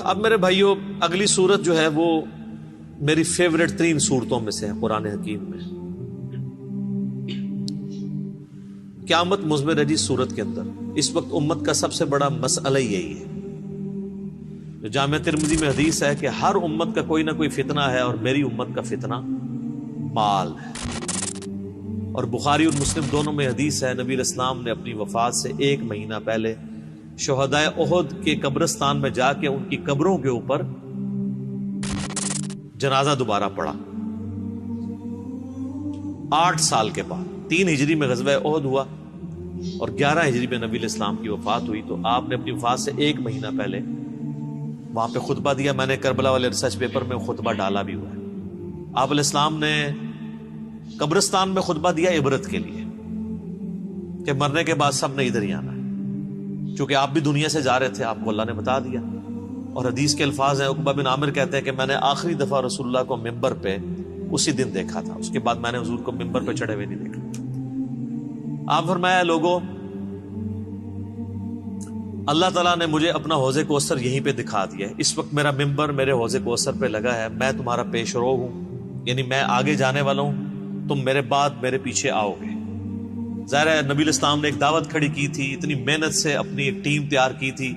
اب میرے بھائیوں، اگلی صورت جو ہے وہ میری فیوریٹ ترین صورتوں میں سے ہے قرآن حکیم میں. قیامت مضمر ہے جی صورت کے اندر. اس وقت امت کا سب سے بڑا مسئلہ یہی ہے. جو جامعہ ترمذی میں حدیث ہے کہ ہر امت کا کوئی نہ کوئی فتنہ ہے، اور میری امت کا فتنہ مال ہے. اور بخاری اور مسلم دونوں میں حدیث ہے، نبی علیہ السلام نے اپنی وفات سے 1 مہینہ پہلے شہدائے احد کے قبرستان میں جا کے ان کی قبروں کے اوپر جنازہ دوبارہ پڑھا. 8 سال کے بعد 3 ہجری میں غزوہ احد ہوا اور 11 ہجری میں نبی علیہ السلام کی وفات ہوئی. تو آپ نے اپنی وفات سے 1 مہینہ پہلے وہاں پہ خطبہ دیا. میں نے کربلا والے ریسرچ پیپر میں خطبہ ڈالا بھی ہوا ہے. آپ علیہ السلام نے قبرستان میں خطبہ دیا عبرت کے لیے کہ مرنے کے بعد سب نے ادھر ہی آنا ہے. چونکہ آپ بھی دنیا سے جا رہے تھے، آپ کو اللہ نے بتا دیا. اور حدیث کے الفاظ ہیں، عقبہ بن عامر کہتے ہیں کہ میں نے آخری دفعہ رسول اللہ کو ممبر پہ اسی دن دیکھا تھا. اس کے بعد میں نے حضور کو ممبر پہ چڑھے ہوئے نہیں دیکھا. آپ فرمایا، لوگوں، اللہ تعالیٰ نے مجھے اپنا حوض کوثر یہیں پہ دکھا دیا ہے. اس وقت میرا ممبر میرے حوض کوثر پہ لگا ہے. میں تمہارا پیش رو ہوں، یعنی میں آگے جانے والا ہوں، تم میرے بعد میرے پیچھے آؤ گے. ظاہر ہے نبی علیہ السلام نے ایک دعوت کھڑی کی تھی، اتنی محنت سے اپنی ایک ٹیم تیار کی تھی.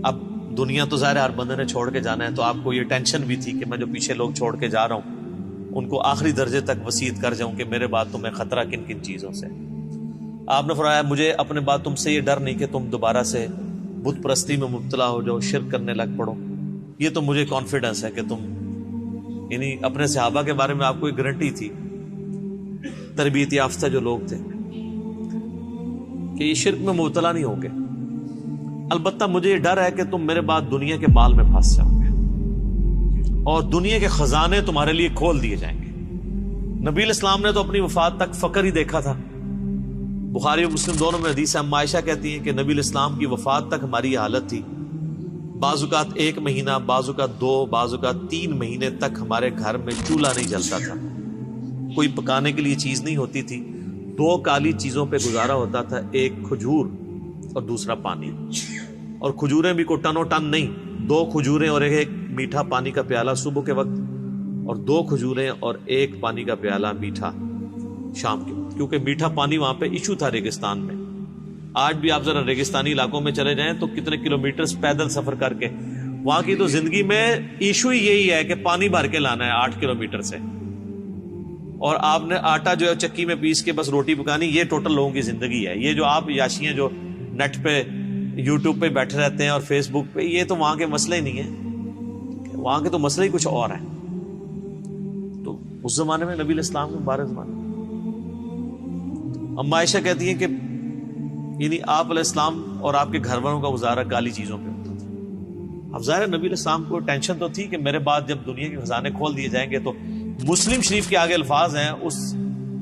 اب دنیا تو ظاہر ہر بندے نے چھوڑ کے جانا ہے، تو آپ کو یہ ٹینشن بھی تھی کہ میں جو پیچھے لوگ چھوڑ کے جا رہا ہوں ان کو آخری درجے تک وصیت کر جاؤں کہ میرے بعد تمہیں خطرہ کن کن چیزوں سے. آپ نے فرمایا، مجھے اپنے بعد تم سے یہ ڈر نہیں کہ تم دوبارہ سے بت پرستی میں مبتلا ہو جاؤ، شرک کرنے لگ پڑو. یہ تو مجھے کانفیڈنس ہے کہ تم، یعنی اپنے صحابہ کے بارے میں آپ کو ایک گارنٹی تھی، تربیت یافتہ جو لوگ تھے، کہ یہ شرک میں مبتلا نہیں ہوں گے. البتہ مجھے یہ ڈر ہے کہ تم میرے بعد دنیا کے مال میں پھنس جاؤ گے اور دنیا کے خزانے تمہارے لیے کھول دیے جائیں گے. نبی علیہ السلام نے تو اپنی وفات تک فقر ہی دیکھا تھا. بخاری اور مسلم دونوں میں حدیث ہے، اما عائشہ کہتی ہیں کہ نبی علیہ السلام کی وفات تک ہماری یہ حالت تھی. بعض اوقات 1 مہینہ، بعض اوقات 2، بعض اوقات 3 مہینے تک ہمارے گھر میں چولہا نہیں جلتا تھا، کوئی پکانے کے لیے چیز نہیں ہوتی تھی. 2 کالی چیزوں پہ گزارا ہوتا تھا، ایک کھجور اور دوسرا پانی. اور کھجوریں بھی کو ٹن نہیں، 2 کھجوریں اور ایک میٹھا پانی کا پیالہ صبح کے وقت، اور 2 کھجوریں اور 1 پانی کا پیالہ میٹھا شام کے وقت. کیونکہ میٹھا پانی وہاں پہ ایشو تھا ریگستان میں. آج بھی آپ ذرا ریگستانی علاقوں میں چلے جائیں تو کتنے کلومیٹرز پیدل سفر کر کے، وہاں کی تو زندگی میں ایشو ہی یہی ہے کہ پانی بھر کے لانا ہے 8 کلومیٹر سے، اور آپ نے آٹا جو ہے چکی میں پیس کے بس روٹی پکانی. یہ ٹوٹل لوگوں کی زندگی ہے. یہ جو آپ یاشیاں جو نیٹ پہ یوٹیوب پہ بیٹھے رہتے ہیں اور فیس بک پہ، یہ تو وہاں کے مسئلے ہی نہیں ہیں. وہاں کے تو مسئلے ہی کچھ اور ہیں. تو اس زمانے میں نبی علیہ السلام کے مبارک زمانے، اما عائشہ کہتی ہیں کہ یعنی آپ علیہ السلام اور آپ کے گھر والوں کا گزارا کالی چیزوں پہ ہوتا تھا. اب ظاہر نبی علیہ السلام کو ٹینشن تو تھی کہ میرے بعد جب دنیا کے خزانے کھول دیے جائیں گے. تو مسلم شریف کے آگے الفاظ ہیں اس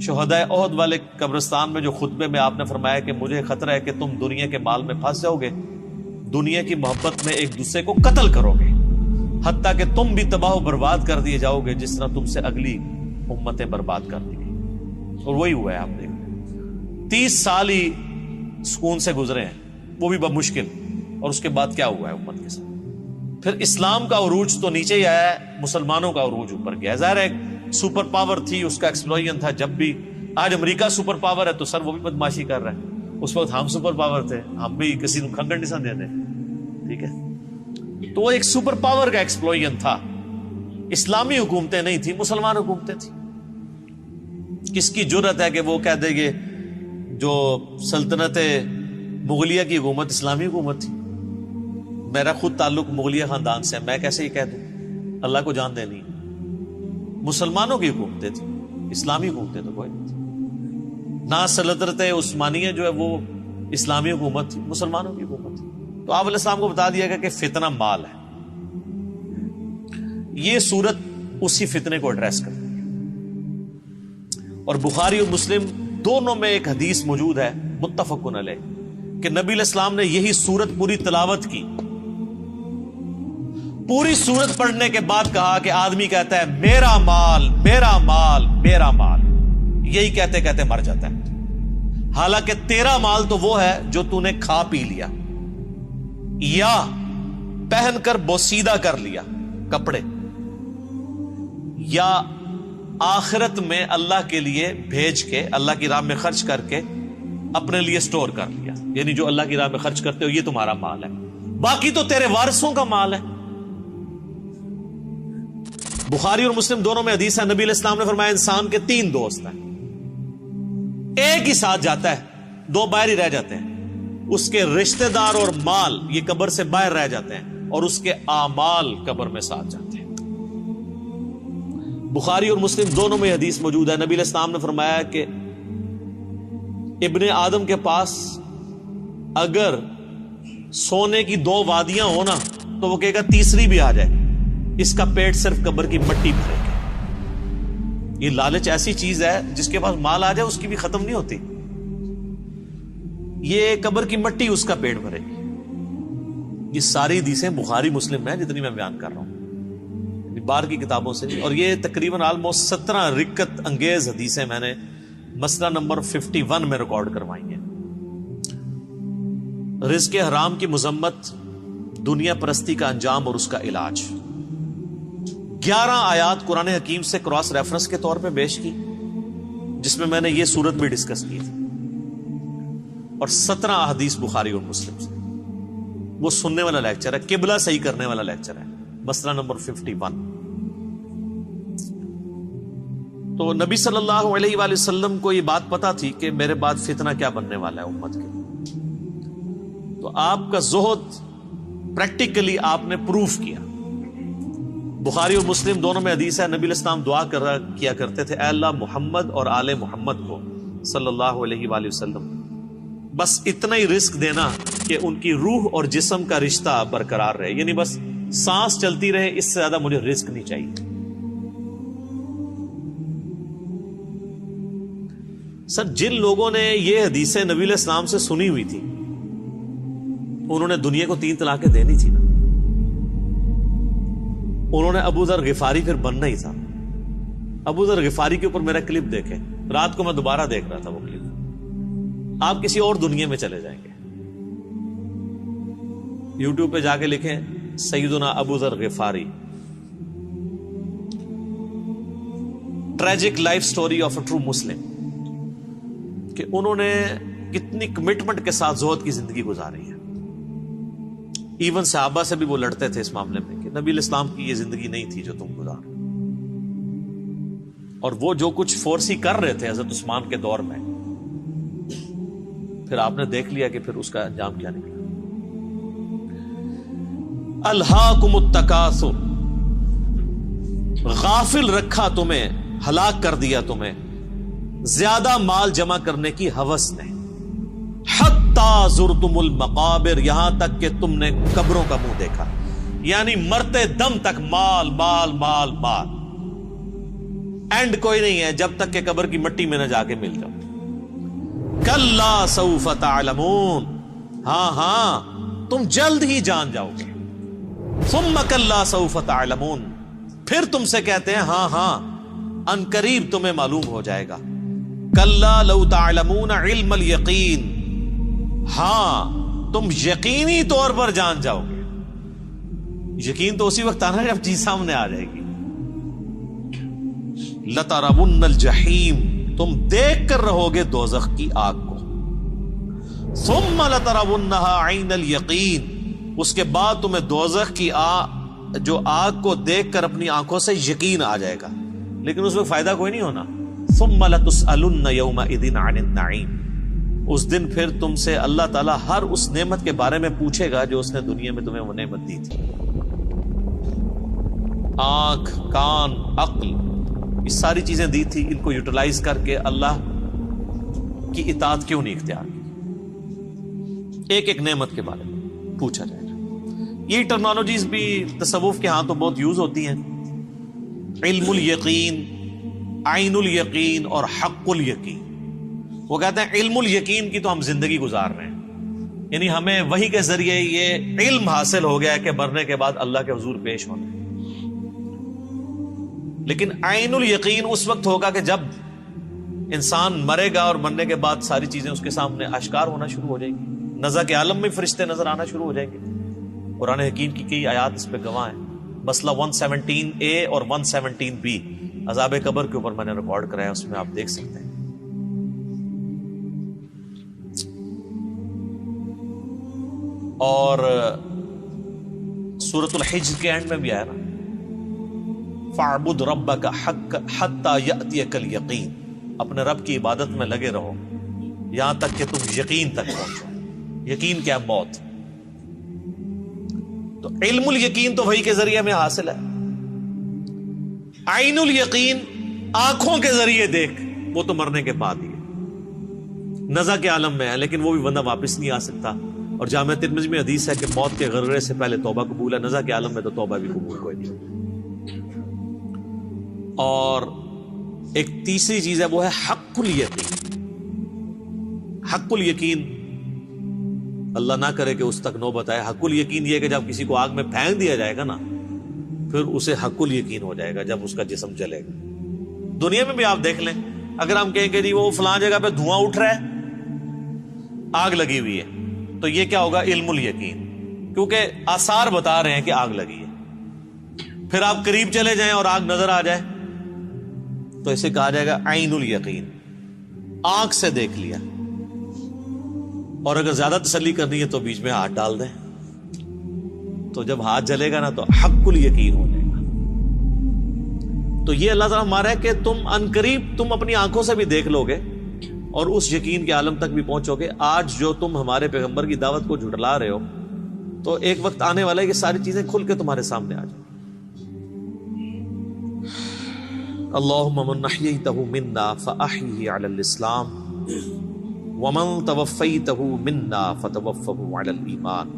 شہدائے احد والے قبرستان میں جو خطبے میں آپ نے فرمایا کہ مجھے خطرہ ہے کہ تم دنیا کے مال میں پھنس جاؤ گے، دنیا کی محبت میں ایک دوسرے کو قتل کرو گے، حتیٰ کہ تم بھی تباہ و برباد کر دیے جاؤ گے جس طرح تم سے اگلی امتیں برباد کر دی گئی. اور وہی ہوا ہے. آپ دیکھ 30 سال ہی سکون سے گزرے ہیں، وہ بھی بمشکل. اور اس کے بعد کیا ہوا ہے امت کے ساتھ؟ پھر اسلام کا عروج تو نیچے ہی آیا ہے، مسلمانوں کا عروج اوپر گیا. ظاہر ہے سپر پاور تھی، اس کا ایکسپلوژن تھا. جب بھی آج امریکہ سپر پاور ہے تو سر وہ بھی بدماشی کر رہا ہے. اس وقت ہم سپر پاور تھے، ہم بھی کسی کو کھنگن نہیں دے دیں، ٹھیک ہے. تو وہ ایک سپر پاور کا ایکسپلوژن تھا. اسلامی حکومتیں نہیں تھی، مسلمان حکومتیں تھیں. کس کی جرت ہے کہ وہ کہہ دے گے جو سلطنت مغلیہ کی حکومت اسلامی حکومت تھی؟ میرا خود تعلق مغلیہ خاندان سے ہے، میں کیسے یہ کہہ دوں؟ اللہ کو جان دینی. مسلمانوں کی حکومتیں تھیں، اسلامی حکومتیں تو کوئی نہیں تھی. نہ سلطنت عثمانیہ جو ہے وہ اسلامی حکومت تھی، مسلمانوں کی حکومت تھی. تو آپ علیہ السلام کو بتا دیا گیا کہ فتنہ مال ہے. یہ صورت اسی فتنے کو ایڈریس کرتی ہے. اور بخاری اور مسلم دونوں میں ایک حدیث موجود ہے متفقن علیہ کہ نبی علیہ السلام نے یہی صورت پوری تلاوت کی. پوری صورت پڑھنے کے بعد کہا کہ آدمی کہتا ہے میرا مال میرا مال میرا مال، یہی کہتے کہتے مر جاتا ہے. حالانکہ تیرا مال تو وہ ہے جو تو نے کھا پی لیا، یا پہن کر بوسیدہ کر لیا کپڑے، یا آخرت میں اللہ کے لیے بھیج کے، اللہ کی راہ میں خرچ کر کے اپنے لیے سٹور کر لیا، یعنی جو اللہ کی راہ میں خرچ کرتے ہو یہ تمہارا مال ہے، باقی تو تیرے وارثوں کا مال ہے۔ بخاری اور مسلم دونوں میں حدیث ہے، نبی علیہ السلام نے فرمایا انسان کے 3 دوست ہیں، ایک ہی ساتھ جاتا ہے، 2 باہر ہی رہ جاتے ہیں، اس کے رشتہ دار اور مال یہ قبر سے باہر رہ جاتے ہیں، اور اس کے اعمال قبر میں ساتھ جاتے ہیں۔ بخاری اور مسلم دونوں میں حدیث موجود ہے، نبی علیہ السلام نے فرمایا کہ ابن آدم کے پاس اگر سونے کی 2 وادیاں ہو نا تو وہ کہے گا تیسری بھی آ جائے، اس کا پیٹ صرف قبر کی مٹی بھرے گا۔ یہ لالچ ایسی چیز ہے جس کے پاس مال آ جائے اس کی بھی ختم نہیں ہوتی، یہ قبر کی مٹی اس کا پیٹ بھرے گی۔ یہ ساری حدیثیں بخاری مسلم میں جتنی میں بیان کر رہا ہوں، باہر کی کتابوں سے، اور یہ تقریباً آلموسٹ 17 رکت انگیز حدیثیں میں نے مسئلہ نمبر 51 میں ریکارڈ کروائی ہیں۔ رزق حرام کی مذمت، دنیا پرستی کا انجام اور اس کا علاج۔ 11 آیات قرآن حکیم سے کراس ریفرنس کے طور پہ پیش کی، جس میں میں نے یہ صورت بھی ڈسکس کی تھی، اور 17 احادیث بخاری اور مسلم سے۔ وہ سننے والا لیکچر ہے، قبلہ صحیح کرنے والا لیکچر ہے، مسئلہ نمبر 51۔ تو نبی صلی اللہ علیہ وآلہ وسلم کو یہ بات پتا تھی کہ میرے بعد فتنہ کیا بننے والا ہے امت کے، تو آپ کا زہد پریکٹیکلی آپ نے پروف کیا۔ بخاری اور مسلم دونوں میں حدیث ہے، نبی علیہ السلام دعا کیا کرتے تھے، اے اللہ محمد اور آل محمد کو صلی اللہ علیہ وآلہ وسلم بس اتنا ہی رزق دینا کہ ان کی روح اور جسم کا رشتہ برقرار رہے، یعنی بس سانس چلتی رہے، اس سے زیادہ مجھے رزق نہیں چاہیے۔ سر جن لوگوں نے یہ حدیثیں نبی علیہ السلام سے سنی ہوئی تھی انہوں نے دنیا کو 3 طلاقیں دینی تھی نا، انہوں نے ابو ذر غفاری پھر بننا ہی تھا۔ ابو ذر غفاری کے اوپر میرا کلپ دیکھیں، رات کو میں دوبارہ دیکھ رہا تھا وہ کلپ، آپ کسی اور دنیا میں چلے جائیں گے۔ یوٹیوب پہ جا کے لکھیں سیدنا ابو ذر غفاری، tragic life story of a true Muslim, کہ انہوں نے کتنی کمٹمنٹ کے ساتھ زہد کی زندگی گزاری ہے۔ ایون صحابہ سے بھی وہ لڑتے تھے اس معاملے میں کہ نبی علیہ السلام کی یہ زندگی نہیں تھی جو تم گزار، اور وہ جو کچھ فورسی کر رہے تھے حضرت عثمان کے دور میں، پھر آپ نے دیکھ لیا کہ پھر اس کا انجام کیا نکلا۔ الہاکم التکاثر، غافل رکھا تمہیں، ہلاک کر دیا تمہیں زیادہ مال جمع کرنے کی ہوس نے، حتی زرتم المقابر، یہاں تک کہ تم نے قبروں کا منہ دیکھا، یعنی مرتے دم تک مال مال مال مال، اینڈ کوئی نہیں ہے جب تک کہ قبر کی مٹی میں نہ جا کے مل جاؤ۔ کلا سوف تعلمون، ہاں ہاں تم جلد ہی جان جاؤ گے۔ ثم کلا سوف تعلمون، پھر تم سے کہتے ہیں ہاں ہاں ان قریب تمہیں معلوم ہو جائے گا۔ کلا لو تعلمون علم الیقین، ہاں تم یقینی طور پر جان جاؤ گے۔ یقین تو اسی وقت آنا جب چیز سامنے آ جائے گی۔ لترون الجحیم، تم دیکھ کر رہو گے دوزخ کی آگ کو۔ ثم لترونها عین الیقین، اس کے بعد تمہیں دوزخ کی جو آگ کو دیکھ کر اپنی آنکھوں سے یقین آ جائے گا، لیکن اس میں فائدہ کوئی نہیں ہونا۔ ثم لتسألن یومئذ عن النعیم، اس دن پھر تم سے اللہ تعالیٰ ہر اس نعمت کے بارے میں پوچھے گا جو اس نے دنیا میں تمہیں وہ نعمت دی تھی۔ آنکھ، کان، عقل، یہ ساری چیزیں دی تھی، ان کو یوٹیلائز کر کے اللہ کی اطاعت کیوں نہیں اختیار کی؟ ایک ایک نعمت کے بارے میں پوچھا جائے گا۔ یہ ٹرمنالوجیز بھی تصوف کے ہاں تو بہت یوز ہوتی ہیں، علم الیقین، عین الیقین اور حق الیقین۔ وہ کہتے ہیں علم الیقین کی تو ہم زندگی گزار رہے ہیں، یعنی ہمیں وحی کے ذریعے یہ علم حاصل ہو گیا ہے کہ مرنے کے بعد اللہ کے حضور پیش ہونا ہے۔ لیکن عین الیقین اس وقت ہوگا کہ جب انسان مرے گا اور مرنے کے بعد ساری چیزیں اس کے سامنے آشکار ہونا شروع ہو جائیں گی، نزا کے عالم میں فرشتے نظر آنا شروع ہو جائیں گے، قرآن حکیم کی کئی آیات اس پہ گواہ ہیں. مسئلہ 117A اور 117B عذاب قبر کے اوپر میں نے ریکارڈ کرایا، اس میں آپ دیکھ سکتے ہیں. اور سورۃ الحجر کے اینڈ میں بھی آیا نا، فَاعْبُدْ رَبَّكَ حَتَّى يَأْتِيَكَ الْيَقِينُ، اپنے رب کی عبادت میں لگے رہو یہاں تک کہ تم یقین تک پہنچو. یقین کیا؟ موت. تو علم الیقین تو وہی کے ذریعے میں حاصل ہے. عین الیقین آنکھوں کے ذریعے دیکھ، وہ تو مرنے کے بعد ہی ہے، نزع کے عالم میں ہے، لیکن وہ بھی بندہ واپس نہیں آ سکتا. اور جامعہ ترمذی میں حدیث ہے کہ موت کے غرغرے سے پہلے توبہ قبول ہے، نزع کے عالم میں تو توبہ بھی قبول کوئی نہیں. اور ایک تیسری چیز ہے، وہ ہے حق الیقین. حق الیقین اللہ نہ کرے کہ اس تک نوبت آئے. حق الیقین یہ کہ جب کسی کو آگ میں پھینک دیا جائے گا نا، پھر اسے حق الیقین ہو جائے گا جب اس کا جسم جلے گا. دنیا میں بھی آپ دیکھ لیں، اگر ہم کہیں کہ جی وہ فلاں جگہ پہ دھواں اٹھ رہا ہے، آگ لگی ہوئی ہے، تو یہ کیا ہوگا؟ علم الیقین، کیونکہ آثار بتا رہے ہیں کہ آگ لگی ہے. پھر آپ قریب چلے جائیں اور آگ نظر آ جائے تو اسے کہا جائے گا عین الیقین، آنکھ سے دیکھ لیا. اور اگر زیادہ تسلی کرنی ہے تو بیچ میں ہاتھ ڈال دیں، تو جب ہاتھ جلے گا نا تو حق الیقین ہو جائے گا. تو یہ اللہ تعالیٰ ہمارا ہے کہ تم عنقریب تم اپنی آنکھوں سے بھی دیکھ لو گے اور اس یقین کے عالم تک بھی پہنچو گے. آج جو تم ہمارے پیغمبر کی دعوت کو جھٹلا رہے ہو، تو ایک وقت آنے والا ہے کہ ساری چیزیں کھل کے تمہارے سامنے آ جائیں. اللہم من احییتہ منا فاحیہ علی الاسلام ومن توفیتہ منا فتوفہ علی الایمان.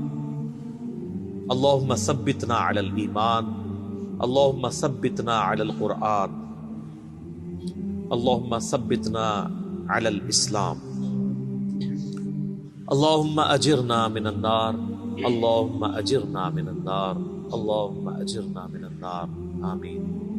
اللہم ثبتنا علی الایمان، اللہم ثبتنا علی القرآن، اللہم ثبتنا علی الاسلام. اللہم اجرنا من النار، اللہم اجرنا من النار، اللہم اجرنا من النار. آمین.